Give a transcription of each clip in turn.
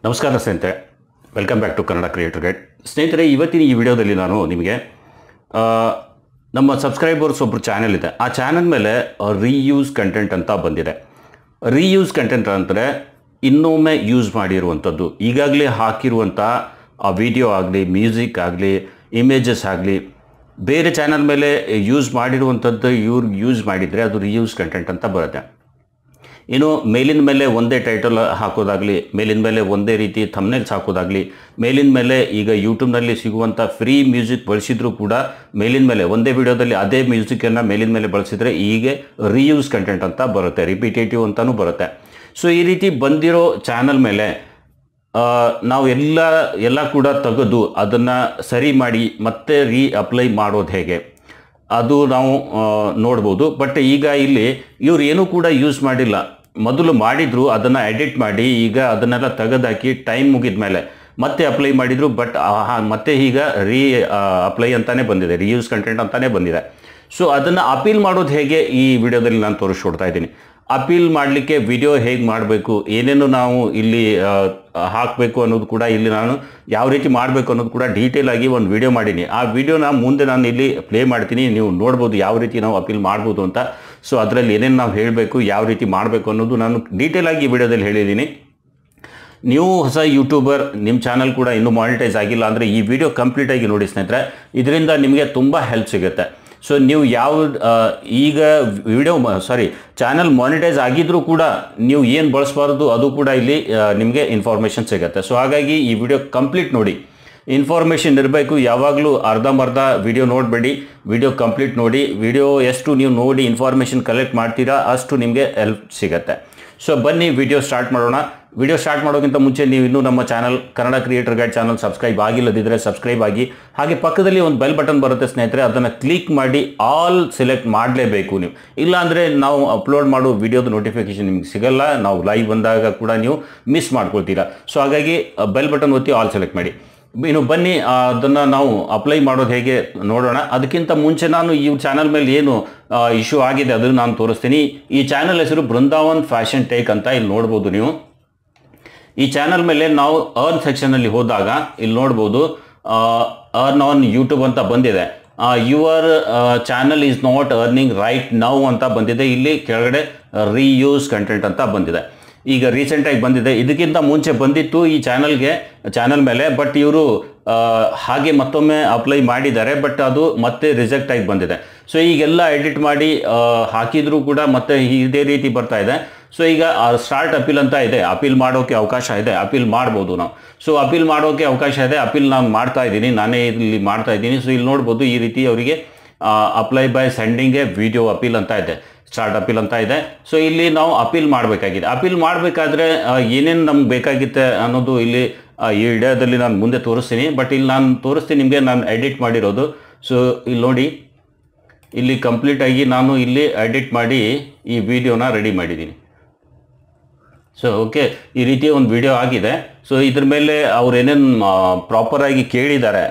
ನಮಸ್ಕಾರ ಸ್ನೇಹಿತರೆ, welcome back to Kannada creator guide. ಸ್ನೇಹಿತರೆ, ಇವತ್ತಿನ ಈ ವಿಡಿಯೋದಲ್ಲಿ ನಾನು ನಿಮಗೆ ನಮ್ಮ ಸಬ್ಸ್ಕ್ರೈಬರ್ಸ್ ಒಬ್ಬರು ಚಾನೆಲ್ ಇದೆ. ಆ ಚಾನೆಲ್ ಮೇಲೆ ರೀಯೂಸ್ ಕಂಟೆಂಟ್ ಅಂತ ಬಂದಿದೆ. ರೀಯೂಸ್ ಕಂಟೆಂಟ್ ಅಂದರೆ ಇನ್ನೊಮ್ಮೆ ಯೂಸ್ ಮಾಡಿರುವಂಥದ್ದು, ಈಗಾಗಲೇ ಹಾಕಿರುವಂಥ ಆ ವಿಡಿಯೋ ಆಗಲಿ, ಮ್ಯೂಸಿಕ್ ಆಗಲಿ, ಇಮೇಜಸ್ ಆಗಲಿ, ಬೇರೆ ಚಾನಲ್ ಮೇಲೆ ಯೂಸ್ ಮಾಡಿರುವಂಥದ್ದು ಇವ್ರು ಯೂಸ್ ಮಾಡಿದರೆ ಅದು ರೀಯೂಸ್ ಕಂಟೆಂಟ್ ಅಂತ ಬರುತ್ತೆ. ಇನ್ನು ಮೇಲಿನ ಮೇಲೆ ಒಂದೇ ಟೈಟಲ್ ಹಾಕೋದಾಗಲಿ, ಮೇಲಿನ ಮೇಲೆ ಒಂದೇ ರೀತಿ ಥಂಬ್ನೇಲ್ಸ್ ಹಾಕೋದಾಗಲಿ, ಮೇಲಿನ ಮೇಲೆ ಈಗ ಯೂಟ್ಯೂಬ್ನಲ್ಲಿ ಸಿಗುವಂಥ ಫ್ರೀ ಮ್ಯೂಸಿಕ್ ಬಳಸಿದರೂ ಕೂಡ ಮೇಲಿನ ಮೇಲೆ ಒಂದೇ ವಿಡಿಯೋದಲ್ಲಿ ಅದೇ ಮ್ಯೂಸಿಕನ್ನು ಮೇಲಿನ ಮೇಲೆ ಬಳಸಿದರೆ ಹೀಗೆ ರೀಯೂಸ್ ಕಂಟೆಂಟ್ ಅಂತ ಬರುತ್ತೆ, ರಿಪಿಟೇಟಿವ್ ಅಂತಲೂ ಬರುತ್ತೆ. ಸೊ ಈ ರೀತಿ ಬಂದಿರೋ ಚಾನಲ್ ಮೇಲೆ ನಾವು ಎಲ್ಲ ಕೂಡ ತೆಗೆದು ಅದನ್ನು ಸರಿ ಮಾಡಿ ಮತ್ತೆ ಅಪ್ಲೈ ಮಾಡೋದು ಹೇಗೆ ಅದು ನಾವು ನೋಡ್ಬೋದು. ಬಟ್ ಈಗ ಇಲ್ಲಿ ಇವ್ರು ಏನೂ ಕೂಡ ಯೂಸ್ ಮಾಡಿಲ್ಲ, ಮೊದಲು ಮಾಡಿದ್ರು, ಅದನ್ನು ಎಡಿಟ್ ಮಾಡಿ ಈಗ ಅದನ್ನೆಲ್ಲ ತೆಗೆದಾಕಿ ಟೈಮ್ ಮುಗಿದ ಮೇಲೆ ಮತ್ತೆ ಅಪ್ಲೈ ಮಾಡಿದರು. ಬಟ್ ಮತ್ತೆ ಈಗ ಅಪ್ಲೈ ಅಂತಲೇ ಬಂದಿದೆ, ರೀಯೂಸ್ ಕಂಟೆಂಟ್ ಅಂತಲೇ ಬಂದಿದೆ. ಸೊ ಅದನ್ನು ಅಪೀಲ್ ಮಾಡೋದು ಹೇಗೆ ಈ ವಿಡಿಯೋದಲ್ಲಿ ನಾನು ತೋರಿಸ್ಕೊಡ್ತಾ ಇದ್ದೀನಿ. ಅಪೀಲ್ ಮಾಡಲಿಕ್ಕೆ ವಿಡಿಯೋ ಹೇಗೆ ಮಾಡಬೇಕು, ಏನೇನು ನಾವು ಇಲ್ಲಿ ಹಾಕಬೇಕು ಅನ್ನೋದು ಕೂಡ ಇಲ್ಲಿ ನಾನು ಯಾವ ರೀತಿ ಮಾಡಬೇಕು ಅನ್ನೋದು ಕೂಡ ಡೀಟೇಲ್ ಆಗಿ ಒಂದು ವಿಡಿಯೋ ಮಾಡೀನಿ. ಆ ವಿಡಿಯೋನ ಮುಂದೆ ನಾನು ಇಲ್ಲಿ ಪ್ಲೇ ಮಾಡ್ತೀನಿ, ನೀವು ನೋಡ್ಬೋದು ಯಾವ ರೀತಿ ನಾವು ಅಪೀಲ್ ಮಾಡ್ಬೋದು ಅಂತ. ಸೊ ಅದರಲ್ಲಿ ಏನೇನು ನಾವು ಹೇಳಬೇಕು, ಯಾವ ರೀತಿ ಮಾಡಬೇಕು ಅನ್ನೋದು ನಾನು ಡೀಟೇಲ್ ಆಗಿ ಈ ವಿಡಿಯೋದಲ್ಲಿ ಹೇಳಿದ್ದೀನಿ. ನೀವು ಹೊಸ ಯೂಟ್ಯೂಬರ್, ನಿಮ್ಮ ಚಾನಲ್ ಕೂಡ ಇನ್ನೂ ಮಾನಿಟೈಸ್ ಆಗಿಲ್ಲ ಅಂದರೆ ಈ ವಿಡಿಯೋ ಕಂಪ್ಲೀಟಾಗಿ ನೋಡಿ ಸ್ನೇಹಿತರೆ, ಇದರಿಂದ ನಿಮಗೆ ತುಂಬ ಹೆಲ್ಪ್ ಸಿಗುತ್ತೆ. ಸೊ ನೀವು ಈಗ ಚಾನಲ್ ಮಾನಿಟೈಸ್ ಆಗಿದ್ರೂ ಕೂಡ ನೀವು ಏನು ಬಳಸಬಾರ್ದು ಅದು ಕೂಡ ಇಲ್ಲಿ ನಿಮಗೆ ಇನ್ಫಾರ್ಮೇಷನ್ ಸಿಗುತ್ತೆ. ಸೊ ಹಾಗಾಗಿ ಈ ವಿಡಿಯೋ ಕಂಪ್ಲೀಟ್ ನೋಡಿ, ಇನ್ಫಾರ್ಮೇಷನ್ ಇರಬೇಕು. ಯಾವಾಗಲೂ ಅರ್ಧಂಬರ್ಧ ವಿಡಿಯೋ ನೋಡಬೇಡಿ, ವಿಡಿಯೋ ಕಂಪ್ಲೀಟ್ ನೋಡಿ. ವಿಡಿಯೋ ಎಷ್ಟು ನೀವು ನೋಡಿ ಇನ್ಫಾರ್ಮೇಷನ್ ಕಲೆಕ್ಟ್ ಮಾಡ್ತೀರಾ ಅಷ್ಟು ನಿಮಗೆ ಹೆಲ್ಪ್ ಸಿಗುತ್ತೆ. ಸೊ ಬನ್ನಿ ವಿಡಿಯೋ ಸ್ಟಾರ್ಟ್ ಮಾಡೋಣ. ವಿಡಿಯೋ ಸ್ಟಾರ್ಟ್ ಮಾಡೋಕ್ಕಿಂತ ಮುಂಚೆ ನೀವು ಇನ್ನೂ ನಮ್ಮ channel Kannada creator guide channel subscribe ಆಗಿಲ್ಲದಿದ್ದರೆ ಸಬ್ಸ್ಕ್ರೈಬ್ ಆಗಿ. ಹಾಗೆ ಪಕ್ಕದಲ್ಲಿ ಒಂದು ಬೆಲ್ ಬಟನ್ ಬರುತ್ತೆ ಸ್ನೇಹಿತರೆ, ಅದನ್ನು ಕ್ಲಿಕ್ ಮಾಡಿ ಆಲ್ ಸೆಲೆಕ್ಟ್ ಮಾಡಲೇಬೇಕು ನೀವು. ಇಲ್ಲಾಂದರೆ ನಾವು ಅಪ್ಲೋಡ್ ಮಾಡೋ ವಿಡಿಯೋದ ನೋಟಿಫಿಕೇಶನ್ ನಿಮ್ಗೆ ಸಿಗಲ್ಲ, ನಾವು ಲೈವ್ ಬಂದಾಗ ಕೂಡ ನೀವು ಮಿಸ್ ಮಾಡ್ಕೊಳ್ತೀರಾ. ಸೊ ಹಾಗಾಗಿ ಬೆಲ್ ಬಟನ್ ಒತ್ತಿ ಆಲ್ ಸೆಲೆಕ್ಟ್ ಮಾಡಿ. ಇನ್ನು ಬನ್ನಿ ಅದನ್ನು ನಾವು ಅಪ್ಲೈ ಮಾಡೋದು ಹೇಗೆ ನೋಡೋಣ. ಅದಕ್ಕಿಂತ ಮುಂಚೆ ನಾನು ಈ ಚಾನಲ್ ಮೇಲೆ ಏನು ಇಶ್ಯೂ ಆಗಿದೆ ಅದನ್ನು ನಾನು ತೋರಿಸ್ತೀನಿ. ಈ ಚಾನಲ್ ಹೆಸರು ಬೃಂದಾವನ್ ಫ್ಯಾಷನ್ ಟೇಕ್ ಅಂತ ಇಲ್ಲಿ ನೋಡ್ಬೋದು ನೀವು. ಈ ಚಾನಲ್ ಮೇಲೆ ನಾವು ಅರ್ನ್ ಸೆಕ್ಷನಲ್ಲಿ ಹೋದಾಗ ಇಲ್ಲಿ ನೋಡ್ಬೋದು ಅರ್ನ್ ಆನ್ ಯೂಟ್ಯೂಬ್ ಅಂತ ಬಂದಿದೆ. Your channel is not earning right now ಅಂತ ಬಂದಿದೆ. ಇಲ್ಲಿ ಕೆಳಗಡೆ ರೀಯೂಸ್ ಕಂಟೆಂಟ್ ಅಂತ ಬಂದಿದೆ. ಈಗ ರೀಸೆಂಟಾಗಿ ಬಂದಿದೆ, ಇದಕ್ಕಿಂತ ಮುಂಚೆ ಬಂದಿತ್ತು ಈ ಚಾನಲ್ ಮೇಲೆ. ಬಟ್ ಇವರು ಹಾಗೆ ಮತ್ತೊಮ್ಮೆ ಅಪ್ಲೈ ಮಾಡಿದ್ದಾರೆ, ಬಟ್ ಅದು ಮತ್ತೆ ರಿಜೆಕ್ಟ್ ಆಗಿ ಬಂದಿದೆ. ಸೊ ಈಗೆಲ್ಲ ಎಡಿಟ್ ಮಾಡಿ ಹಾಕಿದರೂ ಕೂಡ ಮತ್ತೆ ಇದೇ ರೀತಿ ಬರ್ತಾ ಇದೆ. ಸೊ ಈಗ ಸ್ಟಾರ್ಟ್ ಅಪೀಲ್ ಅಂತ ಇದೆ, ಅಪೀಲ್ ಮಾಡೋಕ್ಕೆ ಅವಕಾಶ ಇದೆ, ಅಪೀಲ್ ಮಾಡ್ಬೋದು ನಾವು. ಸೊ ಅಪೀಲ್ ಮಾಡೋಕ್ಕೆ ಅವಕಾಶ ಇದೆ, ಅಪೀಲ್ ನಾನು ಮಾಡ್ತಾ ಇದ್ದೀನಿ, ನಾನೇ ಇಲ್ಲಿ ಮಾಡ್ತಾ ಇದ್ದೀನಿ. ಸೊ ಇಲ್ಲಿ ನೋಡ್ಬೋದು ಈ ರೀತಿ ಅವರಿಗೆ apply by sending A video appeal ಅಂತ ಇದೆ, ಸ್ಟಾರ್ಟ್ ಅಪೀಲ್ ಅಂತ ಇದೆ. ಸೊ ಇಲ್ಲಿ ನಾವು ಅಪೀಲ್ ಮಾಡಬೇಕಾಗಿದೆ. ಅಪೀಲ್ ಮಾಡಬೇಕಾದ್ರೆ ಏನೇನು ನಮ್ಗೆ ಬೇಕಾಗಿತ್ತೆ ಅನ್ನೋದು ಇಲ್ಲಿ ಈ ವಿಡಿಯೋದಲ್ಲಿ ನಾನು ಮುಂದೆ ತೋರಿಸ್ತೀನಿ. ಬಟ್ ಇಲ್ಲಿ ನಾನು ತೋರಿಸ್ತೀನಿ ನಿಮಗೆ, ನಾನು ಎಡಿಟ್ ಮಾಡಿರೋದು. ಸೊ ಇಲ್ಲಿ ನೋಡಿ, ಇಲ್ಲಿ ಕಂಪ್ಲೀಟಾಗಿ ನಾನು ಇಲ್ಲಿ ಎಡಿಟ್ ಮಾಡಿ ಈ ವಿಡಿಯೋನ ರೆಡಿ ಮಾಡಿದ್ದೀನಿ. ಸೊ ಓಕೆ, ಈ ರೀತಿ ಒಂದು ವಿಡಿಯೋ ಆಗಿದೆ. ಸೊ ಇದ್ರ ಮೇಲೆ ಅವ್ರು ಏನೇನು ಪ್ರಾಪರಾಗಿ ಕೇಳಿದ್ದಾರೆ,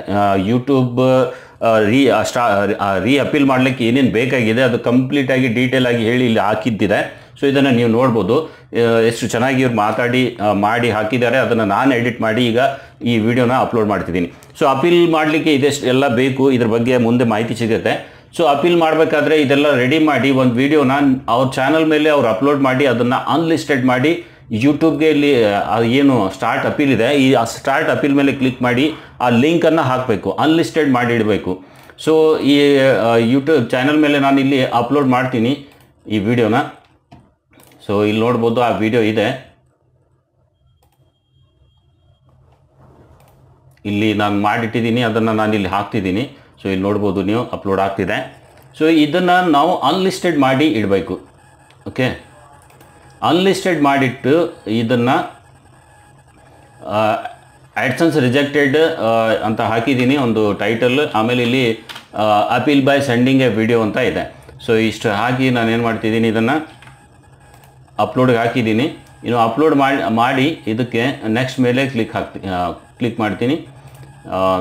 ಯೂಟ್ಯೂಬ್ ಅಪೀಲ್ ಮಾಡಲಿಕ್ಕೆ ಏನೇನು ಬೇಕಾಗಿದೆ ಅದು ಕಂಪ್ಲೀಟಾಗಿ ಡೀಟೇಲ್ ಆಗಿ ಹೇಳಿ ಇಲ್ಲಿ ಹಾಕಿದ್ದಿದೆ. ಸೊ ಇದನ್ನು ನೀವು ನೋಡ್ಬೋದು, ಎಷ್ಟು ಚೆನ್ನಾಗಿ ಇವ್ರು ಮಾಡಿ ಹಾಕಿದ್ದಾರೆ. ಅದನ್ನು ನಾನು ಎಡಿಟ್ ಮಾಡಿ ಈಗ ಈ ವಿಡಿಯೋನ ಅಪ್ಲೋಡ್ ಮಾಡ್ತಿದ್ದೀನಿ. ಸೊ ಅಪೀಲ್ ಮಾಡಲಿಕ್ಕೆ ಇದೆಷ್ಟು ಎಲ್ಲ ಬೇಕು, ಇದ್ರ ಬಗ್ಗೆ ಮುಂದೆ ಮಾಹಿತಿ ಸಿಗುತ್ತೆ. ಸೊ ಅಪೀಲ್ ಮಾಡಬೇಕಾದ್ರೆ ಇದೆಲ್ಲ ರೆಡಿ ಮಾಡಿ ಒಂದು ವಿಡಿಯೋನ ಅವ್ರ ಚಾನಲ್ ಮೇಲೆ ಅವ್ರು ಅಪ್ಲೋಡ್ ಮಾಡಿ ಅದನ್ನು ಅನ್ಲಿಸ್ಟೆಡ್ ಮಾಡಿ ಯೂಟ್ಯೂಬ್ಗೆ ಇಲ್ಲಿ ಏನು ಸ್ಟಾರ್ಟ್ ಅಪೀಲ್ ಇದೆ, ಈ ಸ್ಟಾರ್ಟ್ ಅಪೀಲ್ ಮೇಲೆ ಕ್ಲಿಕ್ ಮಾಡಿ ಆ ಲಿಂಕನ್ನು ಹಾಕಬೇಕು, ಅನ್ಲಿಸ್ಟೆಡ್ ಮಾಡಿ ಇಡಬೇಕು. ಸೊ ಈ ಯೂಟ್ಯೂಬ್ ಚಾನಲ್ ಮೇಲೆ ನಾನು ಇಲ್ಲಿ ಅಪ್ಲೋಡ್ ಮಾಡ್ತೀನಿ ಈ ವಿಡಿಯೋನ. ಸೊ ಇಲ್ಲಿ ನೋಡ್ಬೋದು ಆ ವಿಡಿಯೋ ಇದೆ, ಇಲ್ಲಿ ನಾನು ಮಾಡಿಟ್ಟಿದ್ದೀನಿ, ಅದನ್ನು ನಾನು ಇಲ್ಲಿ ಹಾಕ್ತಿದ್ದೀನಿ. ಸೊ ಇಲ್ಲಿ ನೋಡ್ಬೋದು ನೀವು, ಅಪ್ಲೋಡ್ ಆಗ್ತಿದೆ. ಸೊ ಇದನ್ನು ನಾವು ಅನ್ಲಿಸ್ಟೆಡ್ ಮಾಡಿ ಇಡಬೇಕು. ಓಕೆ, ಅನ್ಲಿಸ್ಟೆಡ್ ಮಾಡಿಟ್ಟು ಇದನ್ನು ಆ್ಯಡ್ಸನ್ಸ್ ರಿಜೆಕ್ಟೆಡ್ ಅಂತ ಹಾಕಿದ್ದೀನಿ ಒಂದು ಟೈಟಲ್. ಆಮೇಲೆ ಇಲ್ಲಿ appeal by sending A video ಅಂತ ಇದೆ. ಸೊ ಇಷ್ಟು ಹಾಕಿ ನಾನು ಏನು ಮಾಡ್ತಿದ್ದೀನಿ, ಇದನ್ನು ಅಪ್ಲೋಡ್ಗೆ ಹಾಕಿದ್ದೀನಿ. ಇನ್ನು ಅಪ್ಲೋಡ್ ಮಾಡಿ ಇದಕ್ಕೆ ನೆಕ್ಸ್ಟ್ ಮೇಲೆ ಕ್ಲಿಕ್ ಮಾಡ್ತೀನಿ.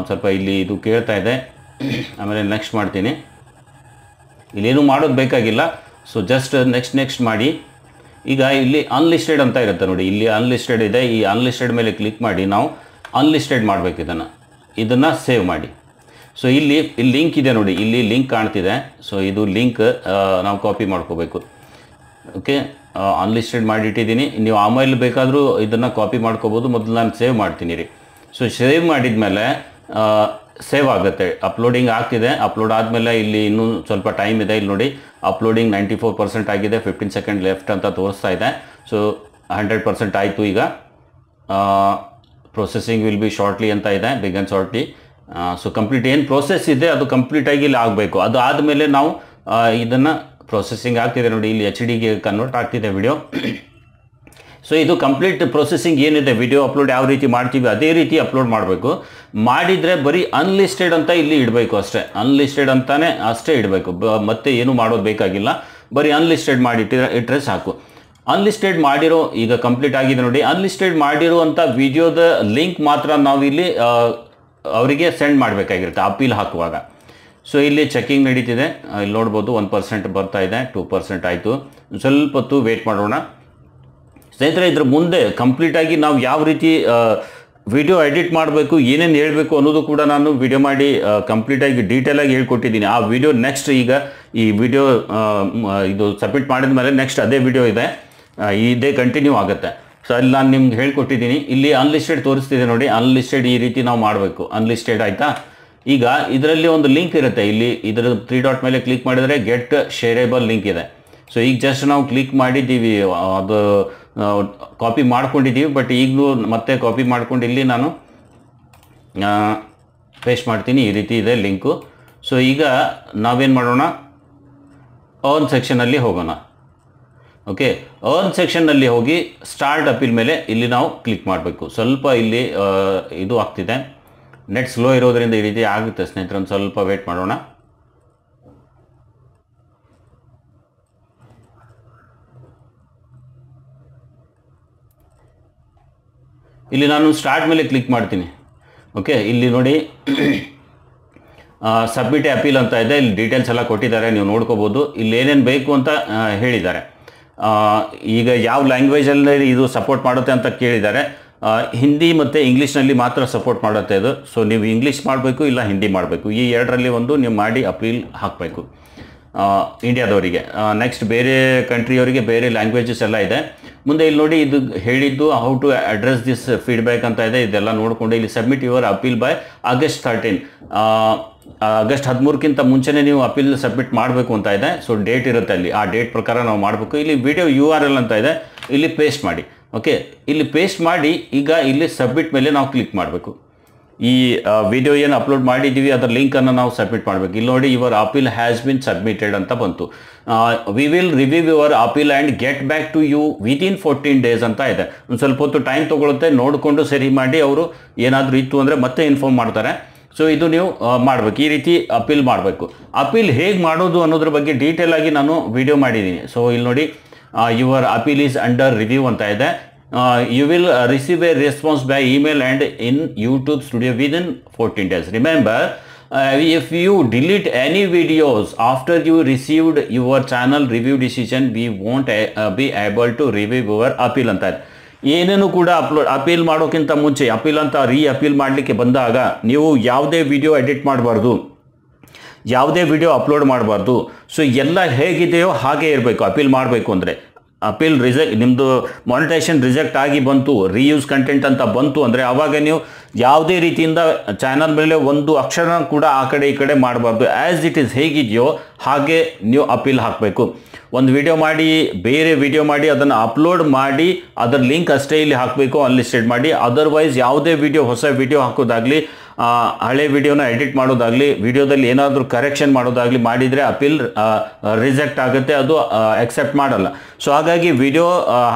ಸ್ವಲ್ಪ ಇಲ್ಲಿ ಇದು ಕೇಳ್ತಾ ಇದೆ, ಆಮೇಲೆ ನೆಕ್ಸ್ಟ್ ಮಾಡ್ತೀನಿ. ಇಲ್ಲೇನು ಮಾಡೋದು ಬೇಕಾಗಿಲ್ಲ. ಸೊ ಜಸ್ಟ್ ನೆಕ್ಸ್ಟ್ ಮಾಡಿ ಈಗ ಇಲ್ಲಿ ಅನ್ಲಿಸ್ಟೆಡ್ ಅಂತ ಇರುತ್ತೆ ನೋಡಿ, ಇಲ್ಲಿ ಅನ್ಲಿಸ್ಟೆಡ್ ಇದೆ. ಈ ಅನ್ಲಿಸ್ಟೆಡ್ ಮೇಲೆ ಕ್ಲಿಕ್ ಮಾಡಿ ನಾವು ಅನ್ಲಿಸ್ಟೆಡ್ ಮಾಡಬೇಕು. ಇದನ್ನು ಸೇವ್ ಮಾಡಿ. ಸೊ ಇಲ್ಲಿ ಲಿಂಕ್ ಇದೆ ನೋಡಿ, ಇಲ್ಲಿ ಲಿಂಕ್ ಕಾಣ್ತಿದೆ. ಸೊ ಇದು ಲಿಂಕ್ ನಾವು ಕಾಪಿ ಮಾಡ್ಕೋಬೇಕು. ಓಕೆ, ಅನ್ಲಿಸ್ಟೆಡ್ ಮಾಡಿಟ್ಟಿದ್ದೀನಿ. ನೀವು ಆಮೇಲೆ ಬೇಕಾದರೂ ಇದನ್ನು ಕಾಪಿ ಮಾಡ್ಕೋಬೋದು. ಮೊದಲು ನಾನು ಸೇವ್ ಮಾಡ್ತೀನಿ ರೀ. ಸೊ ಸೇವ್ ಮಾಡಿದ ಮೇಲೆ ಸೇವ್ ಆಗುತ್ತೆ, ಅಪ್ಲೋಡಿಂಗ್ ಆಗ್ತಿದೆ. ಅಪ್ಲೋಡ್ ಆದಮೇಲೆ ಇಲ್ಲಿ ಇನ್ನೂ ಸ್ವಲ್ಪ ಟೈಮ್ ಇದೆ. ಇಲ್ಲಿ ನೋಡಿ ಅಪ್ಲೋಡಿಂಗ್ 94% ಆಗಿದೆ, 15 ಸೆಕೆಂಡ್ ಲೆಫ್ಟ್ ಅಂತ ತೋರಿಸ್ತಾ ಇದೆ. ಸೊ 100% ಆಯಿತು. ಈಗ ಪ್ರೊಸೆಸಿಂಗ್ ವಿಲ್ ಬಿ ಶಾರ್ಟ್ಲಿ ಅಂತ ಇದೆ, big and shortly. So complete ಏನು ಪ್ರೋಸೆಸ್ ಇದೆ ಅದು ಕಂಪ್ಲೀಟಾಗಿ ಇಲ್ಲಿ ಆಗಬೇಕು. ಅದು ಆದಮೇಲೆ ನಾವು ಇದನ್ನು ಪ್ರೊಸೆಸಿಂಗ್ ಆಗ್ತಿದೆ ನೋಡಿ, ಇಲ್ಲಿ HD ಗೆ ಕನ್ವರ್ಟ್ ಆಗ್ತಿದೆ ವಿಡಿಯೋ. ಸೊ ಇದು ಕಂಪ್ಲೀಟ್ ಪ್ರೊಸೆಸಿಂಗ್ ಏನಿದೆ, ವಿಡಿಯೋ ಅಪ್ಲೋಡ್ ಯಾವ ರೀತಿ ಮಾಡ್ತೀವಿ ಅದೇ ರೀತಿ ಅಪ್ಲೋಡ್ ಮಾಡಬೇಕು. ಮಾಡಿದರೆ ಬರೀ ಅನ್ಲಿಸ್ಟೆಡ್ ಅಂತ ಇಲ್ಲಿ ಇಡಬೇಕು ಅಷ್ಟೇ, ಅನ್ಲಿಸ್ಟೆಡ್ ಅಂತಾನೆ ಅಷ್ಟೇ ಇಡಬೇಕು. ಮತ್ತೆ ಏನು ಮಾಡೋದು ಬೇಕಾಗಿಲ್ಲ, ಬರೀ ಅನ್ಲಿಸ್ಟೆಡ್ ಮಾಡಿ ಇಟ್ಟರೆ ಸಾಕು. ಅನ್ಲಿಸ್ಟೆಡ್ ಮಾಡಿರೋ ಈಗ ಕಂಪ್ಲೀಟ್ ಆಗಿದೆ ನೋಡಿ. ಅನ್ಲಿಸ್ಟೆಡ್ ಮಾಡಿರುವಂಥ ವಿಡಿಯೋದ ಲಿಂಕ್ ಮಾತ್ರ ನಾವು ಇಲ್ಲಿ ಅವರಿಗೆ ಸೆಂಡ್ ಮಾಡಬೇಕಾಗಿರುತ್ತೆ ಅಪೀಲ್ ಹಾಕುವಾಗ. ಸೊ ಇಲ್ಲಿ ಚೆಕಿಂಗ್ ನಡೀತಿದೆ, ಇಲ್ಲಿ ನೋಡ್ಬೋದು 1% ಬರ್ತಾ ಇದೆ, 2% ಆಯಿತು. ಸ್ವಲ್ಪ ಹೊತ್ತು ವೇಟ್ ಮಾಡೋಣ ಸ್ನೇಹಿತರೆ. ಇದ್ರ ಮುಂದೆ ಕಂಪ್ಲೀಟಾಗಿ ನಾವು ಯಾವ ರೀತಿ ವಿಡಿಯೋ ಎಡಿಟ್ ಮಾಡಬೇಕು, ಏನೇನು ಹೇಳಬೇಕು ಅನ್ನೋದು ಕೂಡ ನಾನು ವಿಡಿಯೋ ಮಾಡಿ ಕಂಪ್ಲೀಟಾಗಿ ಡೀಟೇಲಾಗಿ ಹೇಳ್ಕೊಟ್ಟಿದ್ದೀನಿ. ಆ ವಿಡಿಯೋ ನೆಕ್ಸ್ಟ್ ಈಗ ಈ ವಿಡಿಯೋ ಇದು ಸಬ್ಮಿಟ್ ಮಾಡಿದ ಮೇಲೆ ನೆಕ್ಸ್ಟ್ ಅದೇ ವಿಡಿಯೋ ಇದೆ, ಇದೇ ಕಂಟಿನ್ಯೂ ಆಗುತ್ತೆ. ಸೊ ಅಲ್ಲಿ ನಾನು ನಿಮ್ಗೆ ಹೇಳ್ಕೊಟ್ಟಿದ್ದೀನಿ. ಇಲ್ಲಿ ಅನ್ಲಿಸ್ಟೆಡ್ ತೋರಿಸ್ತಿದೆ ನೋಡಿ, ಅನ್ಲಿಸ್ಟೆಡ್ ಈ ರೀತಿ ನಾವು ಮಾಡಬೇಕು. ಅನ್ಲಿಸ್ಟೆಡ್ ಆಯಿತಾ. ಈಗ ಇದರಲ್ಲಿ ಒಂದು ಲಿಂಕ್ ಇರುತ್ತೆ, ಇಲ್ಲಿ ಇದರ 3 ಡಾಟ್ ಮೇಲೆ ಕ್ಲಿಕ್ ಮಾಡಿದರೆ ಗೆಟ್ ಶೇರೇಬಲ್ ಲಿಂಕ್ ಇದೆ. ಸೊ ಈಗ ಜಸ್ಟ್ ನಾವು ಕ್ಲಿಕ್ ಮಾಡಿದ್ದೀವಿ, ಅದು ಕಾಪಿ ಮಾಡ್ಕೊಂಡಿದ್ದೀವಿ. ಬಟ್ ಈಗಲೂ ಮತ್ತೆ ಕಾಪಿ ಮಾಡ್ಕೊಂಡು ಇಲ್ಲಿ ನಾನು ಪೇಸ್ಟ್ ಮಾಡ್ತೀನಿ. ಈ ರೀತಿ ಇದೆ ಲಿಂಕು. ಸೊ ಈಗ ನಾವೇನು ಮಾಡೋಣ, ಅರ್ನ್ ಸೆಕ್ಷನಲ್ಲಿ ಹೋಗೋಣ. ಓಕೆ, ಅರ್ನ್ ಸೆಕ್ಷನ್ನಲ್ಲಿ ಹೋಗಿ ಸ್ಟಾರ್ಟ್ ಅಪೀಲ್ ಮೇಲೆ ಇಲ್ಲಿ ನಾವು ಕ್ಲಿಕ್ ಮಾಡಬೇಕು. ಸ್ವಲ್ಪ ಇಲ್ಲಿ ಇದು ಆಗ್ತಿದೆ, ನೆಟ್ ಸ್ಲೋ ಇರೋದ್ರಿಂದ ಈ ರೀತಿ ಆಗುತ್ತೆ ಸ್ನೇಹಿತರೆ. ಒಂದು ಸ್ವಲ್ಪ ವೇಟ್ ಮಾಡೋಣ. ಇಲ್ಲಿ ನಾನು ಸ್ಟಾರ್ಟ್ ಮೇಲೆ ಕ್ಲಿಕ್ ಮಾಡ್ತೀನಿ. ಓಕೆ, ಇಲ್ಲಿ ನೋಡಿ ಸಬ್ಮಿಟ್ ಅಪೀಲ್ ಅಂತ ಇದೆ. ಇಲ್ಲಿ ಡೀಟೇಲ್ಸ್ ಎಲ್ಲ ಕೊಟ್ಟಿದ್ದಾರೆ, ನೀವು ನೋಡ್ಕೋಬೋದು. ಇಲ್ಲಿ ಏನೇನು ಬೇಕು ಅಂತ ಹೇಳಿದ್ದಾರೆ. ಈಗ ಯಾವ ಲ್ಯಾಂಗ್ವೇಜಲ್ಲಿ ಇದು ಸಪೋರ್ಟ್ ಮಾಡುತ್ತೆ ಅಂತ ಕೇಳಿದ್ದಾರೆ. ಹಿಂದಿ ಮತ್ತು ಇಂಗ್ಲೀಷ್ನಲ್ಲಿ ಮಾತ್ರ ಸಪೋರ್ಟ್ ಮಾಡುತ್ತೆ ಇದು. ಸೊ ನೀವು ಇಂಗ್ಲೀಷ್ ಮಾಡಬೇಕು ಇಲ್ಲ ಹಿಂದಿ ಮಾಡಬೇಕು, ಈ ಎರಡರಲ್ಲಿ ಒಂದು ನೀವು ಮಾಡಿ ಅಪೀಲ್ ಹಾಕಬೇಕು ಇಂಡಿಯಾದವರಿಗೆ. ನೆಕ್ಸ್ಟ್ ಬೇರೆ ಕಂಟ್ರಿಯವರಿಗೆ ಬೇರೆ ಲ್ಯಾಂಗ್ವೇಜಸ್ ಎಲ್ಲ ಇದೆ. ಮುಂದೆ ಇಲ್ಲಿ ನೋಡಿ ಇದು ಹೇಳಿದ್ದು how to address this feedback ಅಂತ ಇದೆ. ಇದೆಲ್ಲ ನೋಡಿಕೊಂಡು ಇಲ್ಲಿ submit your appeal by August 13, August 13ಕ್ಕಿಂತ ಮುಂಚೆನೇ ನೀವು ಅಪೀಲ್ ಸಬ್ಮಿಟ್ ಮಾಡಬೇಕು ಅಂತ ಇದೆ. ಸೊ ಡೇಟ್ ಇರುತ್ತೆ ಅಲ್ಲಿ, ಆ ಡೇಟ್ ಪ್ರಕಾರ ನಾವು ಮಾಡಬೇಕು. ಇಲ್ಲಿ ವಿಡಿಯೋ URL ಅಂತ ಇದೆ, ಇಲ್ಲಿ ಪೇಸ್ಟ್ ಮಾಡಿ. ಓಕೆ, ಇಲ್ಲಿ ಪೇಸ್ಟ್ ಮಾಡಿ ಈಗ ಇಲ್ಲಿ ಸಬ್ಮಿಟ್ ಮೇಲೆ ನಾವು ಕ್ಲಿಕ್ ಮಾಡಬೇಕು. ಈ ವಿಡಿಯೋ ಏನು ಅಪ್ಲೋಡ್ ಮಾಡಿದ್ದೀವಿ ಅದರ ಲಿಂಕನ್ನು ನಾವು ಸಬ್ಮಿಟ್ ಮಾಡಬೇಕು. ಇಲ್ಲಿ ನೋಡಿ your appeal has been submitted ಅಂತ ಬಂತು. We will review your appeal and get back to you within 14 days ಅಂತ ಇದೆ. ಒಂದು ಸ್ವಲ್ಪ ಹೊತ್ತು ಟೈಮ್ ತೊಗೊಳುತ್ತೆ, ನೋಡಿಕೊಂಡು ಸರಿ ಮಾಡಿ ಅವರು ಏನಾದರೂ ಇತ್ತು ಅಂದರೆ ಮತ್ತೆ ಇನ್ಫಾರ್ಮ್ ಮಾಡ್ತಾರೆ. ಸೊ ಇದು ನೀವು ಮಾಡಬೇಕು, ಈ ರೀತಿ ಅಪೀಲ್ ಮಾಡಬೇಕು. ಅಪೀಲ್ ಹೇಗೆ ಮಾಡೋದು ಅನ್ನೋದ್ರ ಬಗ್ಗೆ ಡೀಟೇಲ್ ಆಗಿ ನಾನು ವಿಡಿಯೋ ಮಾಡಿದ್ದೀನಿ. ಸೊ ಇಲ್ಲಿ ನೋಡಿ your appeal is under review ಅಂತ ಇದೆ. You will receive a response by email and in YouTube Studio within 14 days. Remember, if you delete any videos after you received your channel review decision, we won't be able to review your appeal ಅಂತ ಇದೆ. ಏನೇನು ಕೂಡ appeal ಮಾಡೋಕ್ಕಿಂತ ಮುಂಚೆ appeal ಅಂತ appeal ಮಾಡಲಿಕ್ಕೆ ಬಂದಾಗ ನೀವು ಯಾವುದೇ ವಿಡಿಯೋ ಎಡಿಟ್ ಮಾಡಬಾರ್ದು, ಯಾವುದೇ ವಿಡಿಯೋ ಅಪ್ಲೋಡ್ ಮಾಡಬಾರ್ದು. ಸೊ ಎಲ್ಲ ಹೇಗಿದೆಯೋ ಹಾಗೆ ಇರಬೇಕು ಅಪೀಲ್ ಮಾಡಬೇಕು ಅಂದರೆ. ಅಪೀಲ್ ನಿಮ್ಮದು ಮಾನಿಟೈಸೇಷನ್ ರಿಜೆಕ್ಟ್ ಆಗಿ ಬಂತು, ರೀಯೂಸ್ ಕಂಟೆಂಟ್ ಅಂತ ಬಂತು ಅಂದರೆ ಆವಾಗ ನೀವು ಯಾವುದೇ ರೀತಿಯಿಂದ ಚಾನಲ್ ಮೇಲೆ ಒಂದು ಅಕ್ಷರ ಕೂಡ ಆ ಕಡೆ ಈ ಕಡೆ ಮಾಡಬಾರ್ದು. ಆ್ಯಸ್ ಇಟ್ ಈಸ್ ಹೇಗಿದೆಯೋ ಹಾಗೆ ನೀವು ಅಪೀಲ್ ಹಾಕಬೇಕು. ಒಂದು ವಿಡಿಯೋ ಮಾಡಿ ಬೇರೆ ವಿಡಿಯೋ ಮಾಡಿ ಅದನ್ನು ಅಪ್ಲೋಡ್ ಮಾಡಿ ಅದರ ಲಿಂಕ್ ಅಷ್ಟೇ ಇಲ್ಲಿ ಹಾಕಬೇಕು ಅನ್ಲಿಸ್ಟೆಡ್ ಮಾಡಿ. ಅದರ್ವೈಸ್ ಯಾವುದೇ ವಿಡಿಯೋ ಹೊಸ ವಿಡಿಯೋ ಹಾಕೋದಾಗಲಿ, ಹಳೆ ವಿಡಿಯೋನ ಎಡಿಟ್ ಮಾಡೋದಾಗಲಿ, ವಿಡಿಯೋದಲ್ಲಿ ಏನಾದರೂ ಕರೆಕ್ಷನ್ ಮಾಡೋದಾಗಲಿ ಮಾಡಿದರೆ ಅಪೀಲ್ ರಿಜೆಕ್ಟ್ ಆಗುತ್ತೆ, ಅದು ಎಕ್ಸೆಪ್ಟ್ ಮಾಡಲ್ಲ. ಸೊ ಹಾಗಾಗಿ ವಿಡಿಯೋ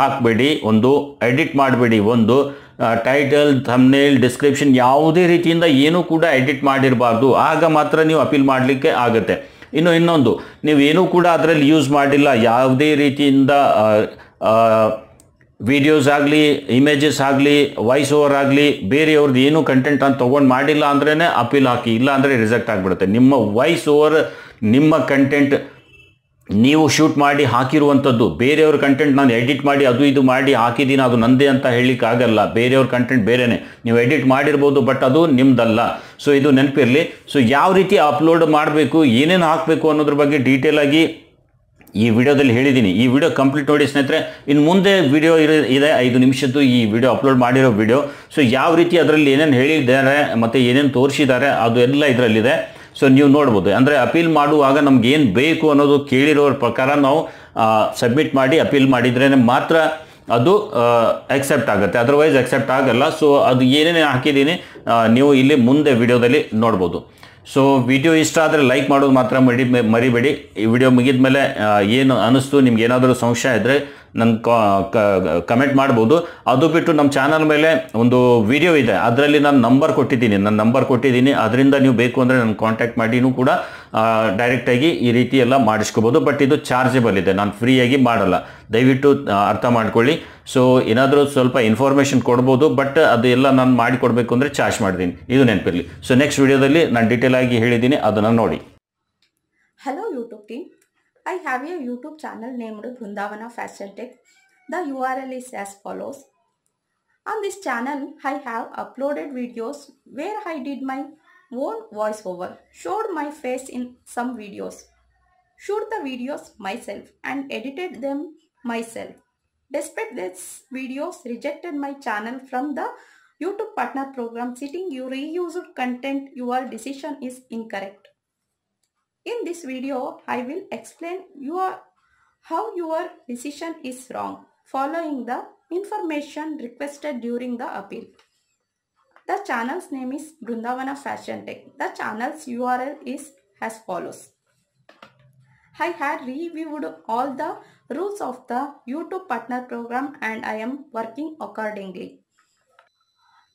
ಹಾಕಬೇಡಿ, ಒಂದು ಎಡಿಟ್ ಮಾಡಬೇಡಿ, ಒಂದು ಟೈಟಲ್, ಥಂಬ್ನೇಲ್, ಡಿಸ್ಕ್ರಿಪ್ಷನ್ ಯಾವುದೇ ರೀತಿಯಿಂದ ಏನೂ ಕೂಡ ಎಡಿಟ್ ಮಾಡಿರಬಾರ್ದು. ಆಗ ಮಾತ್ರ ನೀವು ಅಪೀಲ್ ಮಾಡಲಿಕ್ಕೆ ಆಗುತ್ತೆ. ಇನ್ನೊಂದು, ನೀವು ಏನೂ ಕೂಡ ಅದರಲ್ಲಿ ಯೂಸ್ ಮಾಡಿಲ್ಲ, ಯಾವುದೇ ರೀತಿಯಿಂದ ವಿಡಿಯೋಸ್ ಆಗಲಿ, ಇಮೇಜಸ್ ಆಗಲಿ, ವಾಯ್ಸ್ ಓವರ್ ಆಗಲಿ, ಬೇರೆಯವ್ರದ್ದು ಏನೂ ಕಂಟೆಂಟ್ ಅಂತ ತೊಗೊಂಡು ಮಾಡಿಲ್ಲ ಅಂದ್ರೇ ಅಪೀಲ್ ಹಾಕಿ, ಇಲ್ಲ ಅಂದರೆ ರಿಜೆಕ್ಟ್ ಆಗಿಬಿಡುತ್ತೆ. ನಿಮ್ಮ ವಾಯ್ಸ್ ಓವರ್, ನಿಮ್ಮ ಕಂಟೆಂಟ್ ನೀವು ಶೂಟ್ ಮಾಡಿ ಹಾಕಿರುವಂಥದ್ದು ಬೇರೆಯವ್ರ ಕಂಟೆಂಟ್ ನಾನು ಎಡಿಟ್ ಮಾಡಿ ಅದು ಇದು ಮಾಡಿ ಹಾಕಿದ್ದೀನಿ, ಅದು ನಂದೇ ಅಂತ ಹೇಳಲಿಕ್ಕಾಗಲ್ಲ. ಬೇರೆಯವ್ರ ಕಂಟೆಂಟ್ ಬೇರೆಯೇ, ನೀವು ಎಡಿಟ್ ಮಾಡಿರ್ಬೋದು ಬಟ್ ಅದು ನಿಮ್ದಲ್ಲ. ಸೊ ಇದು ನೆನಪಿರಲಿ. ಸೊ ಯಾವ ರೀತಿ ಅಪ್ಲೋಡ್ ಮಾಡಬೇಕು, ಏನೇನು ಹಾಕಬೇಕು ಅನ್ನೋದ್ರ ಬಗ್ಗೆ ಡೀಟೇಲ್ ಆಗಿ ಈ ವಿಡಿಯೋದಲ್ಲಿ ಹೇಳಿದ್ದೀನಿ. ಈ ವಿಡಿಯೋ ಕಂಪ್ಲೀಟ್ ನೋಡಿ ಸ್ನೇಹಿತರೆ. ಇನ್ನು ಮುಂದೆ ವಿಡಿಯೋ ಇದೆ 5 ನಿಮಿಷದ್ದು ಈ ವಿಡಿಯೋ ಅಪ್ಲೋಡ್ ಮಾಡಿರೋ ವಿಡಿಯೋ. ಸೊ ಯಾವ ರೀತಿ ಅದರಲ್ಲಿ ಏನೇನು ಹೇಳಿದ್ದಾರೆ ಮತ್ತು ಏನೇನು ತೋರಿಸಿದ್ದಾರೆ ಅದು ಎಲ್ಲ ಇದರಲ್ಲಿದೆ. ಸೊ ನೀವು ನೋಡ್ಬೋದು. ಅಂದರೆ ಅಪೀಲ್ ಮಾಡುವಾಗ ನಮ್ಗೆ ಏನು ಬೇಕು ಅನ್ನೋದು ಕೇಳಿರೋರ ಪ್ರಕಾರ ನಾವು ಸಬ್ಮಿಟ್ ಮಾಡಿ ಅಪೀಲ್ ಮಾಡಿದ್ರೇ ಮಾತ್ರ ಅದು ಎಕ್ಸೆಪ್ಟ್ ಆಗುತ್ತೆ, ಅದರ್ವೈಸ್ ಎಕ್ಸೆಪ್ಟ್ ಆಗಲ್ಲ. ಸೊ ಅದು ಏನೇನು ಹಾಕಿದ್ದೀನಿ ನೀವು ಇಲ್ಲಿ ಮುಂದೆ ವಿಡಿಯೋದಲ್ಲಿ ನೋಡ್ಬೋದು. ಸೊ ವಿಡಿಯೋ ಇಷ್ಟ ಆದರೆ ಲೈಕ್ ಮಾಡೋದು ಮಾತ್ರ ಮರಿಬೇಡಿ. ಈ ವಿಡಿಯೋ ಮುಗಿದ ಮೇಲೆ ಏನು ಅನ್ನಿಸ್ತು, ನಿಮ್ಗೆ ಏನಾದರೂ ಸಂಶಯ ಇದ್ದರೆ ನನ್ನ ಕಮೆಂಟ್ ಮಾಡ್ಬೋದು. ಅದು ಬಿಟ್ಟು ನಮ್ಮ ಚಾನಲ್ ಮೇಲೆ ಒಂದು ವಿಡಿಯೋ ಇದೆ, ಅದರಲ್ಲಿ ನಾನು ನಂಬರ್ ಕೊಟ್ಟಿದ್ದೀನಿ. ಅದರಿಂದ ನೀವು ಬೇಕು ಅಂದರೆ ನನ್ನ ಕಾಂಟ್ಯಾಕ್ಟ್ ಮಾಡಿನೂ ಕೂಡ ಡೈರೆಕ್ಟಾಗಿ ಈ ರೀತಿ ಎಲ್ಲ ಮಾಡಿಸ್ಕೋಬೋದು. ಬಟ್ ಇದು ಚಾರ್ಜಬಲ್ ಇದೆ, ನಾನು ಫ್ರೀಯಾಗಿ ಮಾಡಲ್ಲ, ದಯವಿಟ್ಟು ಅರ್ಥ ಮಾಡ್ಕೊಳ್ಳಿ. ಸೊ ಏನಾದರೂ ಸ್ವಲ್ಪ ಇನ್ಫಾರ್ಮೇಷನ್ ಕೊಡ್ಬೋದು, ಬಟ್ ಅದೆಲ್ಲ ನಾನು ಮಾಡಿಕೊಡ್ಬೇಕು ಅಂದರೆ ಚಾರ್ಜ್ ಮಾಡ್ತೀನಿ, ಇದು ನೆನಪಿರಲಿ. ಸೊ ನೆಕ್ಸ್ಟ್ ವಿಡಿಯೋದಲ್ಲಿ ನಾನು ಡೀಟೇಲ್ ಆಗಿ ಹೇಳಿದ್ದೀನಿ, ಅದನ್ನು ನೋಡಿ. Hello YouTube team, I have a YouTube channel named Vrindavana Fashion Tech. The URL is as follows. On this channel, I have uploaded videos where I did my own voiceover, showed my face in some videos, shoot the videos myself and edited them myself. Despite this, videos rejected my channel from the YouTube partner program, citing you reused content, your decision is incorrect. In this video, I will explain how your decision is wrong, following the information requested during the appeal. The channel's name is Vrindavana Fashion Tech. The channel's URL is as follows. I had reviewed all the rules of the YouTube partner program and I am working accordingly.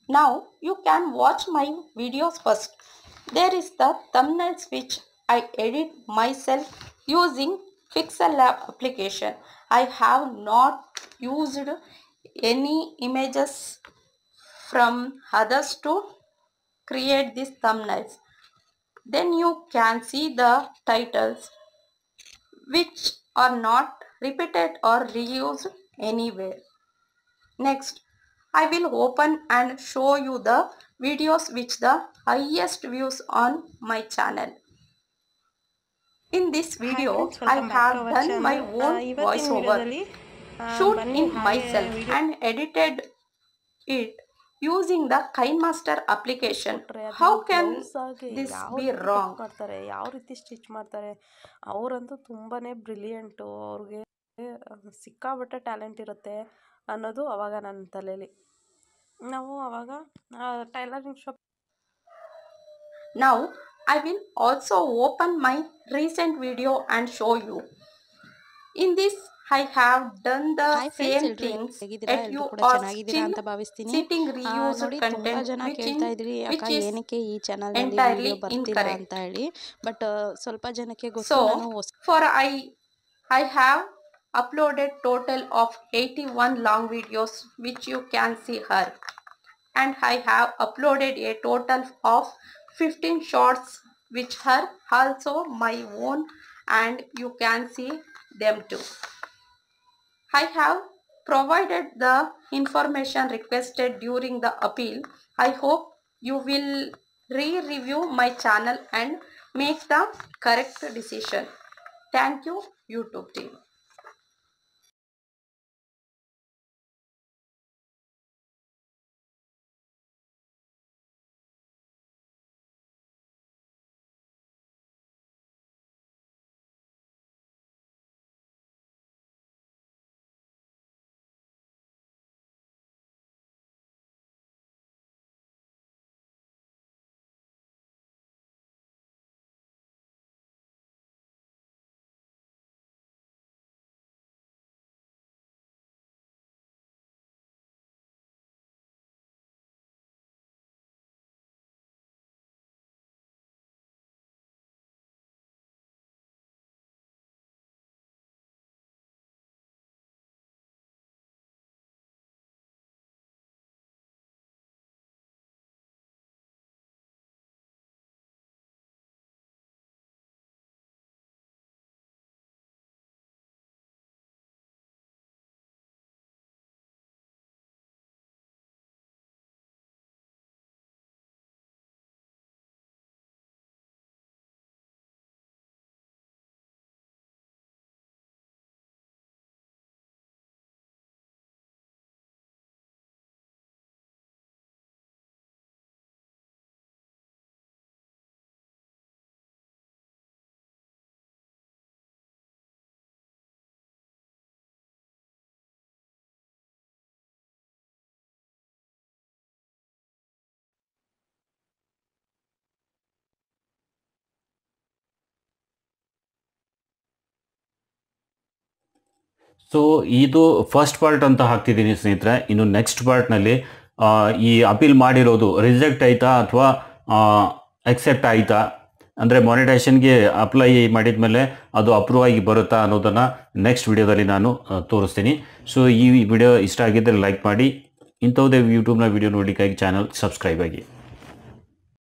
Now you can watch my videos first. There is the thumbnails which I edit myself using Pixel Lab application. I have not used any images from others to create these thumbnails. Then you can see the titles which are not repeated or reused anywhere. Next, I will open and show you the videos which the highest views on my channel. In this video, I have done my own voiceover, shoot in myself and edited it using the KineMaster application. How can this be wrong? ಯಾವ ರೀತಿ stitch ಮಾಡ್ತಾರೆ ಅವರಂತೂ ತುಂಬಾನೇ brilliant. ಅವ್ರಿಗೆ ಸಿಕ್ಕಾಬಟ್ಟೆ talent ಇರುತ್ತೆ ಅನ್ನೋದು ಅವಾಗ ನನ್ನ ತಲೆಯಲ್ಲಿ. ನಾವು ಅವಾಗ tailoring shop. Now I will also open my recent video and show you. In this I have done the same things that you are still sitting reused content which is entirely incorrect. But ಸ್ವಲ್ಪ ಜನಕ್ಕೆ ಗೊತ್ತು. So for I have uploaded total of 81 long videos which you can see here, and I have uploaded a total of 15 shorts which are also my own and you can see them too. I have provided the information requested during the appeal. I hope you will re-review my channel and make the correct decision. Thank you, YouTube team. So ಇದು first part ಅಂತ ಹಾಕ್ತಿದ್ದೀನಿ ಸ್ನೇಹಿತರೆ. ಇನ್ನು next ಪಾರ್ಟ್ನಲ್ಲಿ ಈ appeal ಮಾಡಿರೋದು reject ಆಯಿತಾ ಅಥವಾ accept ಆಯಿತಾ, ಅಂದರೆ ಮಾನಿಟೈಸೇಷನ್ಗೆ ಅಪ್ಲೈ ಮಾಡಿದ ಮೇಲೆ ಅದು ಅಪ್ರೂವ್ ಆಗಿ ಬರುತ್ತಾ ಅನ್ನೋದನ್ನು ನೆಕ್ಸ್ಟ್ ವಿಡಿಯೋದಲ್ಲಿ ನಾನು ತೋರಿಸ್ತೀನಿ. ಸೊ ಈ ವಿಡಿಯೋ ಇಷ್ಟ ಆಗಿದ್ದರೆ ಲೈಕ್ ಮಾಡಿ, ಇಂಥವುದೇ ಯೂಟ್ಯೂಬ್ನ ವಿಡಿಯೋ ನೋಡಲಿಕ್ಕಾಗಿ ಚಾನಲ್ ಸಬ್ಸ್ಕ್ರೈಬ್ ಆಗಿ.